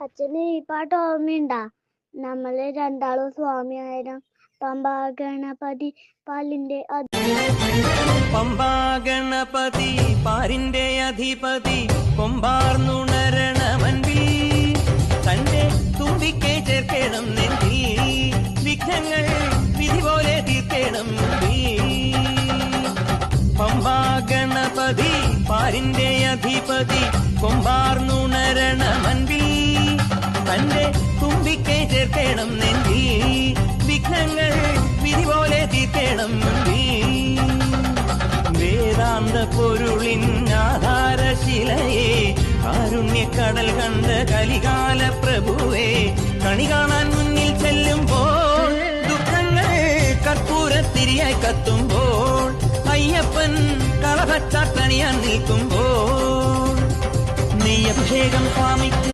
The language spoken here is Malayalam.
അച്ഛന് ഈ പാട്ട് ഓർമ്മയുണ്ടാ? നമ്മള് രണ്ടാളും സ്വാമിയായിരം പമ്പാ ഗണപതി പാലിന്റെ പമ്പാ ഗണപതി പാരിന്റെ അധിപതി കൊമ്പാർന്നുണരണമൻപിൽ തന്റെ തുമ്പിക്കെ ചേർക്കണം നെഞ്ചിൽ വിഘ്നങ്ങൾ വിധി പോലെ തീർക്കണം പമ്പാ ഗണപതി പാരിന്റെ അധിപതി കൊമ്പാർന്നുണരണമൻപിൽ തന്റെ തുമ്പിക്കെ ചേർക്കണം നെഞ്ചിൽ വിഘ്നങ്ങൾ വിധി പോലെ തീർക്കണം വേദാന്ത പൊരുളിൻ ആധാരശിലയെ കാരുണ്യക്കടൽ കണ്ട കലികാല പ്രഭുവേ കണി കാണാൻ മുന്നിൽ ചെല്ലുമ്പോൾ ദുഃഖങ്ങൾ കർപ്പൂരത്തിരിയായി കത്തുമ്പോൾ അയ്യപ്പൻ കളഭച്ചാട്ടണിയാൻ നിൽക്കുമ്പോൾ നെയ്യഭിഷേകം സ്വാമിക്ക്